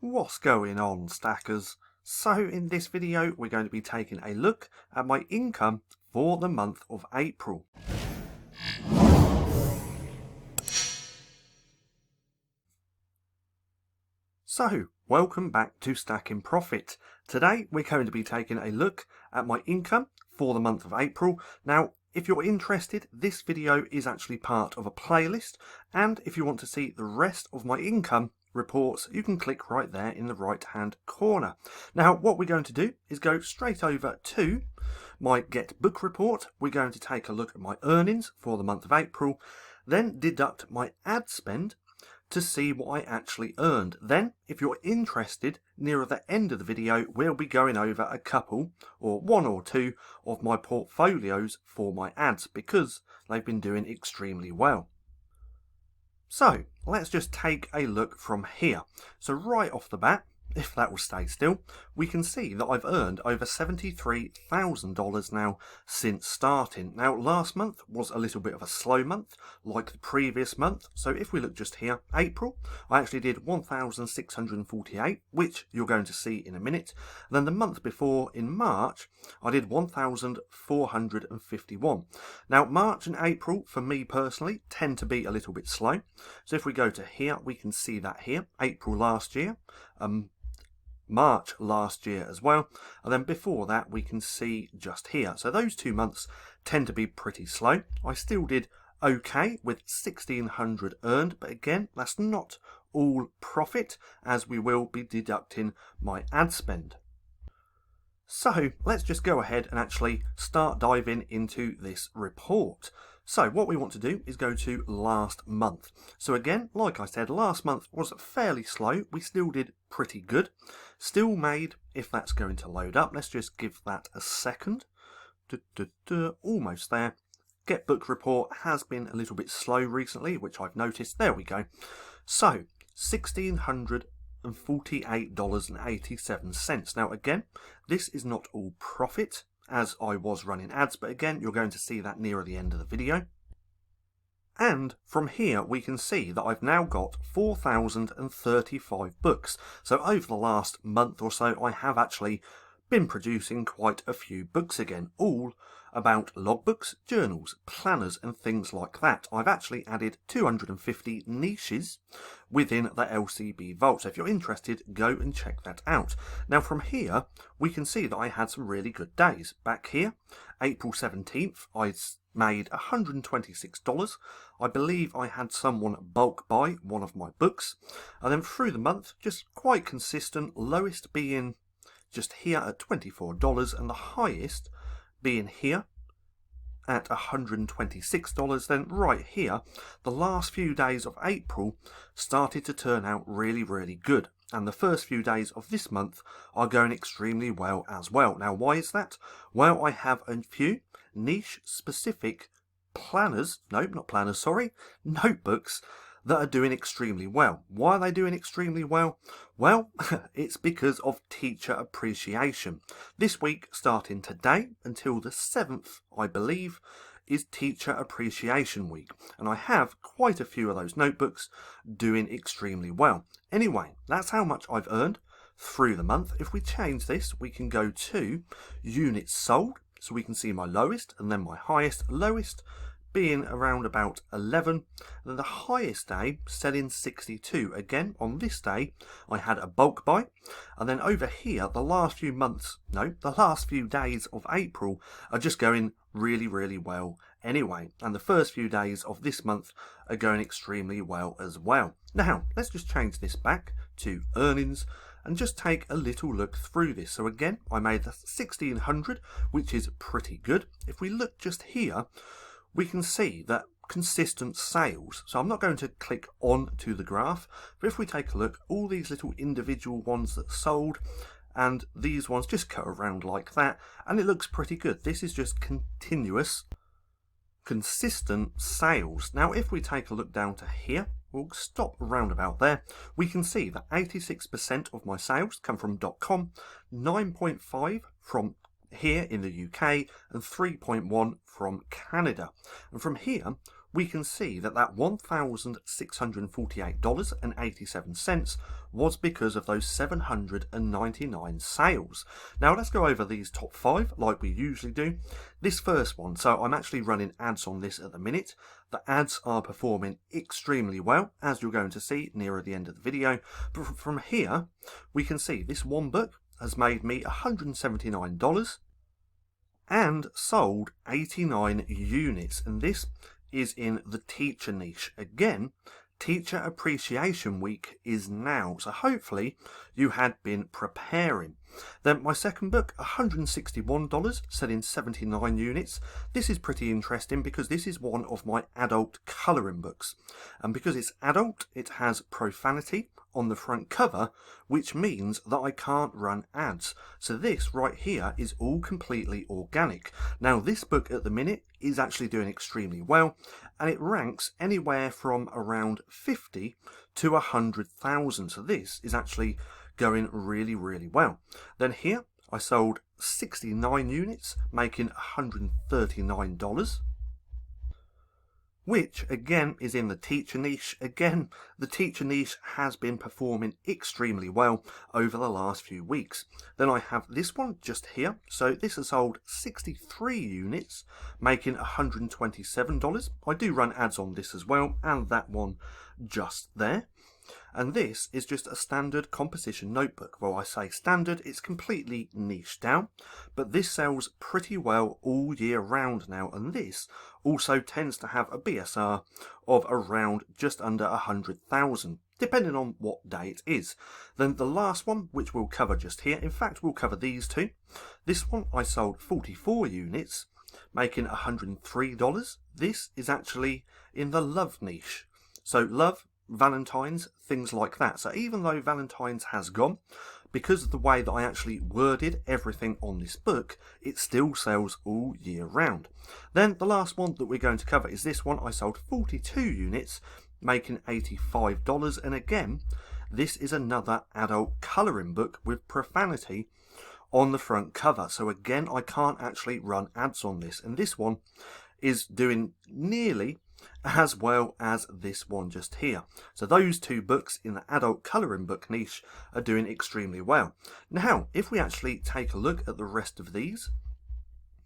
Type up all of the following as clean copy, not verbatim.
What's going on, stackers? So in this video we're going to be taking a look at my income for the month of April. So welcome back to StackinProfit. Today we're going to be taking a look at my income for the month of April. Now if you're interested, this video is actually part of a playlist, and if you want to see the rest of my income reports, you can click right there in the right hand corner. Now what we're going to do is go straight over to my Get Book report. We're going to take a look at my earnings for the month of April, then deduct my ad spend to see what I actually earned. Then if you're interested, nearer the end of the video we'll be going over a couple or one or two of my portfolios for my ads because they've been doing extremely well. So let's just take a look from here. So right off the bat, if that will stay still, we can see that I've earned over $73,000 now since starting. Now last month was a little bit of a slow month like the previous month. So if we look just here, April, I actually did 1,648, which you're going to see in a minute. And then the month before, in March, I did 1,451. Now March and April for me personally tend to be a little bit slow. So if we go to here, we can see that here, April last year, March last year as well, and then before that we can see just here. So those 2 months tend to be pretty slow. I still did okay with 1,600 earned, but again that's not all profit, as we will be deducting my ad spend. So let's just go ahead and actually start diving into this report. So what we want to do is go to last month. So again, like I said, last month was fairly slow. We still did pretty good. Still made, if that's going to load up, let's just give that a second. Almost there. Get Book report has been a little bit slow recently, which I've noticed. There we go. So $1,648.87. Now again, this is not all profit, as I was running ads, but again you're going to see that nearer the end of the video. And from here we can see that I've now got 4,035 books. So over the last month or so I have actually been producing quite a few books again, all about logbooks, journals, planners and things like that. I've actually added 250 niches within the LCB vault, so if you're interested, go and check that out. Now from here we can see that I had some really good days. Back here, April 17th, I made $126. I believe I had someone bulk buy one of my books, and then through the month just quite consistent, lowest being just here at $24 and the highest being here at $126. Then right here, the last few days of April started to turn out really good, and the first few days of this month are going extremely well as well. Now why is that? Well, I have a few niche specific notebooks that are doing extremely well. Why are they doing extremely well? Well, it's because of teacher appreciation. This week, starting today until the 7th, I believe, is Teacher Appreciation Week, and I have quite a few of those notebooks doing extremely well. Anyway, that's how much I've earned through the month. If we change this, we can go to units sold, so we can see my lowest and then my highest. Lowest being around about 11, and then the highest day selling 62. Again, on this day I had a bulk buy, and then over here the last few days of April are just going really well anyway, and the first few days of this month are going extremely well as well. Now let's just change this back to earnings and just take a little look through this. So again, I made the 1,600, which is pretty good. If we look just here, we can see that consistent sales. So I'm not going to click on to the graph, but if we take a look, all these little individual ones that sold and these ones just cut around like that, and it looks pretty good. This is just continuous, consistent sales. Now if we take a look down to here, we'll stop around about there. We can see that 86% of my sales come from .com, 9.5 from here in the UK, and 3.1 from Canada. And from here we can see that that $1,648.87 was because of those 799 sales. Now let's go over these top 5 like we usually do. This first one, so I'm actually running ads on this at the minute. The ads are performing extremely well, as you're going to see nearer the end of the video. But from here, we can see this one book has made me $179 and sold 89 units, and this is in the teacher niche. Again, Teacher Appreciation Week is now, so hopefully you had been preparing. Then my second book, $161, selling 79 units. This is pretty interesting because this is one of my adult colouring books. And because it's adult, it has profanity on the front cover, which means that I can't run ads. So this right here is all completely organic. Now this book at the minute is actually doing extremely well, and it ranks anywhere from around 50 to 100,000. So this is actually going really, really well. Then here I sold 69 units, making $139. Which again is in the teacher niche. Again, the teacher niche has been performing extremely well over the last few weeks. Then I have this one just here. So this has sold 63 units, making $127. I do run ads on this as well, and that one just there. And this is just a standard composition notebook. Well, I say standard, it's completely niche down, but this sells pretty well all year round now, and this also tends to have a BSR of around just under 100,000, depending on what day it is. Then the last one, which we'll cover just here, in fact we'll cover these two. This one I sold 44 units, making $103. This is actually in the love niche. So love, Valentine's, things like that. So even though Valentine's has gone, because of the way that I actually worded everything on this book, it still sells all year round. Then the last one that we're going to cover is this one. I sold 42 units, making $85. And again, this is another adult colouring book with profanity on the front cover. So again, I can't actually run ads on this. And this one is doing nearly as well as this one just here. So those two books in the adult colouring book niche are doing extremely well. Now, if we actually take a look at the rest of these,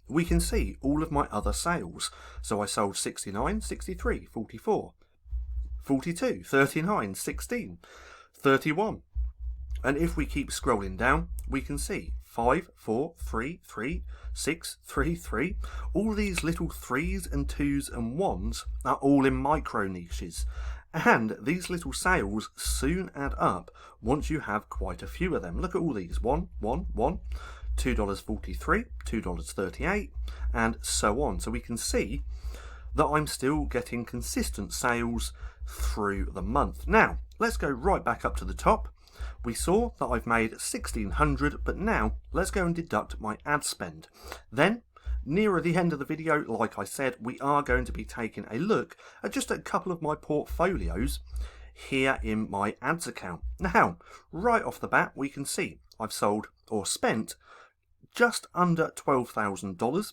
we can see all of my other sales. So I sold 69, 63, 44, 42, 39, 16, 31. And if we keep scrolling down, we can see 5, 4, 3, 3, 6, 3, 3. All these little 3s and 2s and 1s are all in micro niches. And these little sales soon add up once you have quite a few of them. Look at all these. 1, 1, 1, $2.43, $2.38, and so on. So we can see that I'm still getting consistent sales through the month. Now, let's go right back up to the top. We saw that I've made $1,600, but now let's go and deduct my ad spend. Then, nearer the end of the video, like I said, we are going to be taking a look at just a couple of my portfolios here in my ads account. Now, right off the bat, we can see I've sold or spent just under $12,000,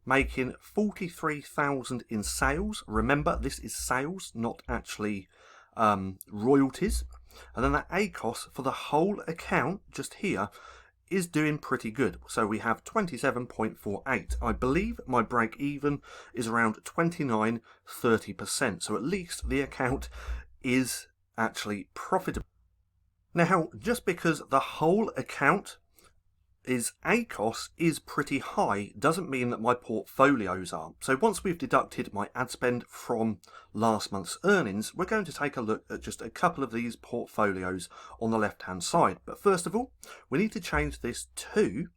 making $43,000 in sales. Remember, this is sales, not actually royalties. And then that ACOS for the whole account just here is doing pretty good. So we have 27.48. I believe my break even is around 29-30%. So at least the account is actually profitable. Now, just because the whole account is ACOS is pretty high doesn't mean that my portfolios are. So once we've deducted my ad spend from last month's earnings, we're going to take a look at just a couple of these portfolios on the left hand side. But first of all, we need to change this to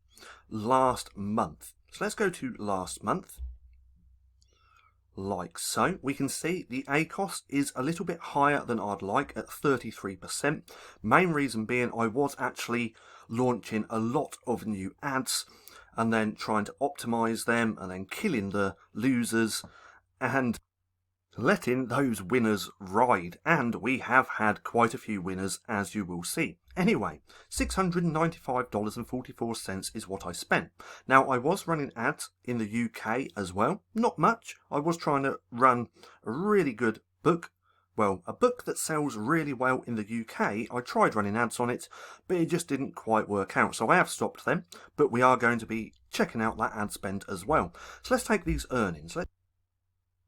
last month. So let's go to last month. Like so. We can see the ACOS is a little bit higher than I'd like at 33%. Main reason being I was actually launching a lot of new ads and then trying to optimize them and then killing the losers and letting those winners ride, and we have had quite a few winners, as you will see. Anyway, $695.44 is what I spent. Now, I was running ads in the UK as well, not much. I was trying to run a really good book. Well, a book that sells really well in the UK. I tried running ads on it, but it just didn't quite work out. So I have stopped them, but we are going to be checking out that ad spend as well. So let's take these earnings.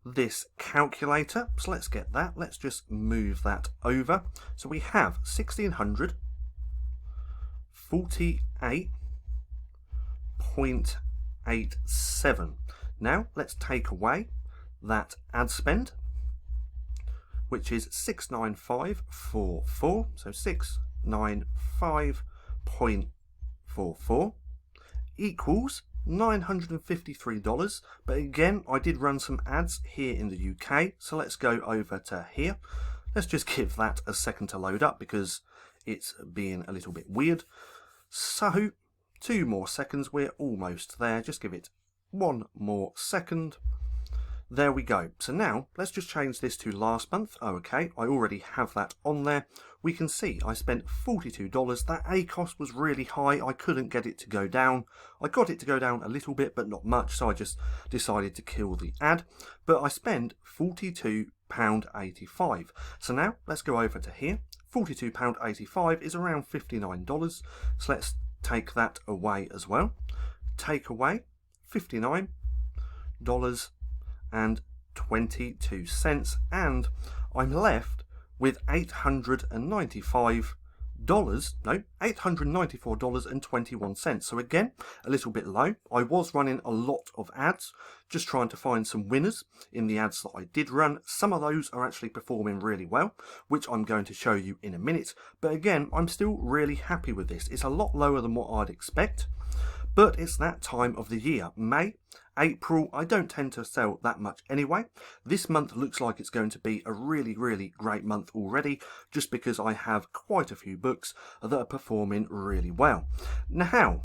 This calculator, so let's get that. Let's just move that over. So we have 1,648.87. Now let's take away that ad spend, which is 695.44. So 695.44 equals $953. But again, I did run some ads here in the UK, so let's go over to here. Let's just give that a second to load up because it's being a little bit weird. So 2 more seconds, we're almost there. Just give it 1 more second. There we go. So now let's just change this to last month. Okay, I already have that on there. We can see I spent $42. That ACOS was really high. I couldn't get it to go down. I got it to go down a little bit, but not much, so I just decided to kill the ad. But I spent £42.85. So now let's go over to here. £42.85 is around $59. So let's take that away as well. Take away $59 and 22 cents, and I'm left with $894.21. So again, a little bit low. I was running a lot of ads, just trying to find some winners in the ads that I did run. Some of those are actually performing really well, which I'm going to show you in a minute. But again, I'm still really happy with this. It's a lot lower than what I'd expect, but it's that time of the year. May, April, I don't tend to sell that much anyway. This month looks like it's going to be a really, really great month already, just because I have quite a few books that are performing really well. Now,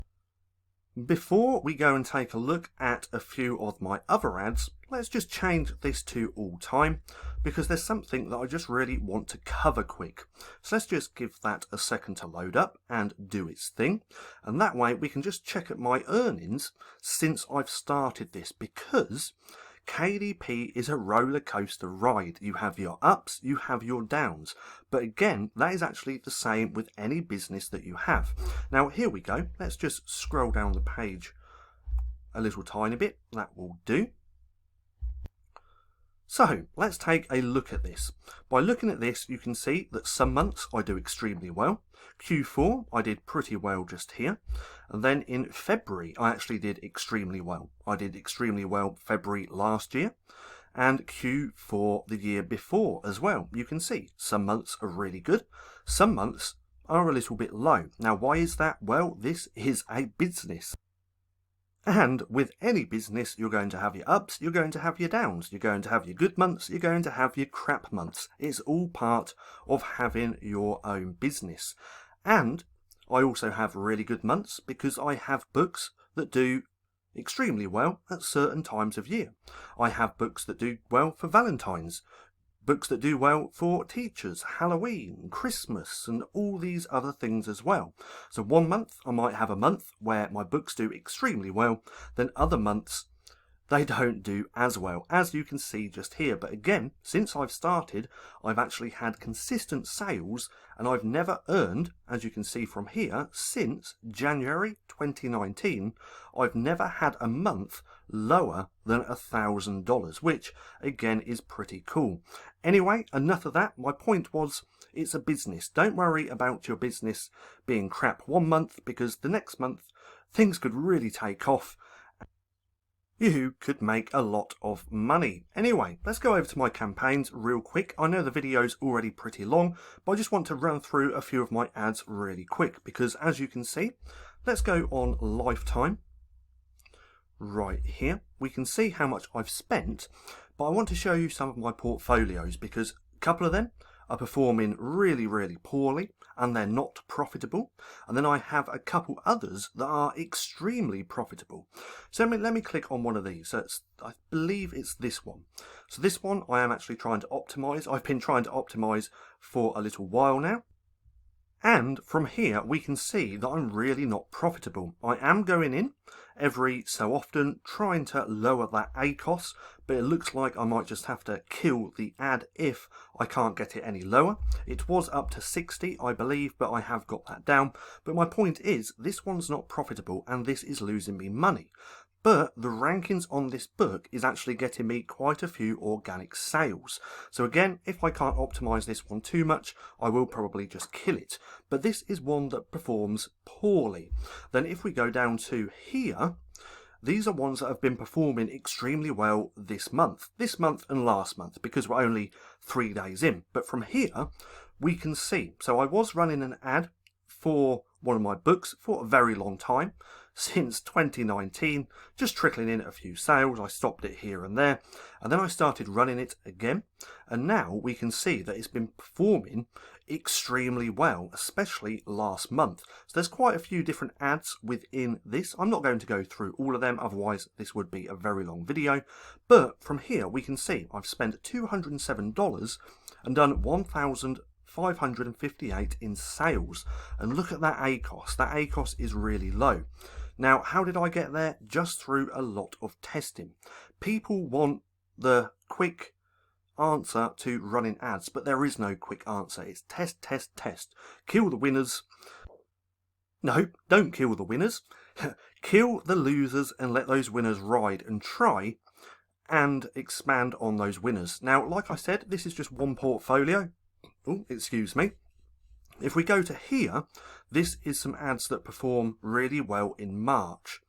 before we go and take a look at a few of my other ads, let's just change this to all time, because there's something that I just really want to cover quick. So let's just give that a second to load up and do its thing. And that way we can just check at my earnings since I've started this, because KDP is a roller coaster ride. You have your ups, you have your downs. But again, that is actually the same with any business that you have. Now here we go. Let's just scroll down the page a little tiny bit. That will do. So let's take a look at this. By looking at this, you can see that some months I do extremely well. Q4 I did pretty well just here, and then in February I actually did extremely well. I did extremely well February last year, and Q4 the year before as well. You can see some months are really good, some months are a little bit low. Now why is that? Well, this is a business. And with any business, you're going to have your ups, you're going to have your downs, you're going to have your good months, you're going to have your crap months. It's all part of having your own business. And I also have really good months because I have books that do extremely well at certain times of year. I have books that do well for Valentine's, books that do well for teachers, Halloween, Christmas, and all these other things as well. So one month I might have a month where my books do extremely well, then other months they don't do as well, as you can see just here. But again, since I've started, I've actually had consistent sales, and I've never earned, as you can see from here, since January 2019, I've never had a month lower than $1,000, which again is pretty cool. Anyway, enough of that. My point was, it's a business. Don't worry about your business being crap one month, because the next month things could really take off. You could make a lot of money. Anyway, let's go over to my campaigns real quick. I know the video's already pretty long, but I just want to run through a few of my ads really quick, because as you can see, let's go on lifetime. Right here, we can see how much I've spent, but I want to show you some of my portfolios, because a couple of them are performing really, really poorly, and they're not profitable. And then I have a couple others that are extremely profitable. So let me click on one of these. So I believe it's this one. So this one I am actually trying to optimize. I've been trying to optimize for a little while now. And from here, we can see that I'm really not profitable. I am going in every so often, trying to lower that ACOS, but it looks like I might just have to kill the ad if I can't get it any lower. It was up to 60, I believe, but I have got that down. But my point is, this one's not profitable, and this is losing me money. But the rankings on this book is actually getting me quite a few organic sales. So again, if I can't optimize this one too much, I will probably just kill it. But this is one that performs poorly. Then if we go down to here, these are ones that have been performing extremely well this month and last month, because we're only 3 days in. But from here, we can see. So I was running an ad for one of my books for a very long time, since 2019, just trickling in a few sales. I stopped it here and there, and then I started running it again, and now we can see that it's been performing extremely well, especially last month. So there's quite a few different ads within this. I'm not going to go through all of them, otherwise this would be a very long video, but from here we can see I've spent $207 and done 1,558 in sales, and look at that ACOS. That ACOS is really low. Now, how did I get there? Just through a lot of testing. People want the quick answer to running ads, but there is no quick answer. It's test, test, test. Kill the winners. No, don't kill the winners. Kill the losers and let those winners ride, and try and expand on those winners. Now, like I said, this is just one portfolio. Oh, excuse me. If we go to here, this is some ads that perform really well in March.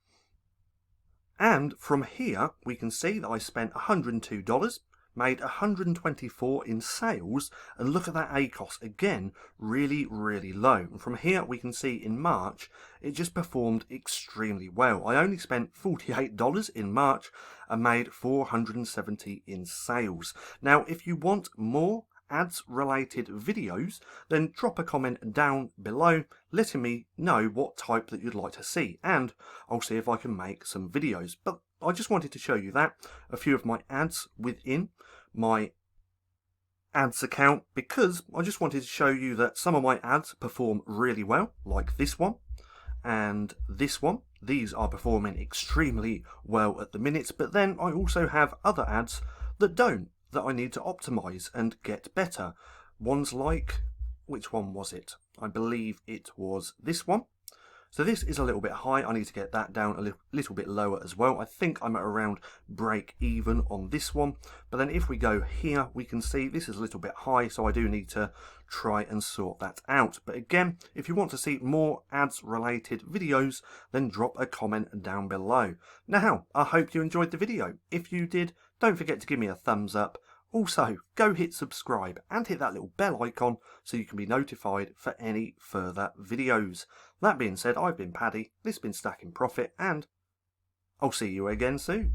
And from here, we can see that I spent $102, made $124 in sales, and look at that ACOS again, really, really low. And from here, we can see in March, it just performed extremely well. I only spent $48 in March and made $470 in sales. Now, if you want more ads related videos, then drop a comment down below letting me know what type that you'd like to see, and I'll see if I can make some videos. But I just wanted to show you that a few of my ads within my ads account, because I just wanted to show you that some of my ads perform really well, like this one and this one. These are performing extremely well at the minute, but then I also have other ads that don't, that I need to optimize and get better. Ones like, which one was it? I believe it was this one. So this is a little bit high. I need to get that down a little bit lower as well. I think I'm at around break even on this one. But then if we go here, we can see this is a little bit high, so I do need to try and sort that out. But again, if you want to see more ads related videos, then drop a comment down below. Now, I hope you enjoyed the video. If you did, don't forget to give me a thumbs up. Also, go hit subscribe and hit that little bell icon so you can be notified for any further videos. That being said, I've been Paddy, this has been Stacking Profit, and I'll see you again soon.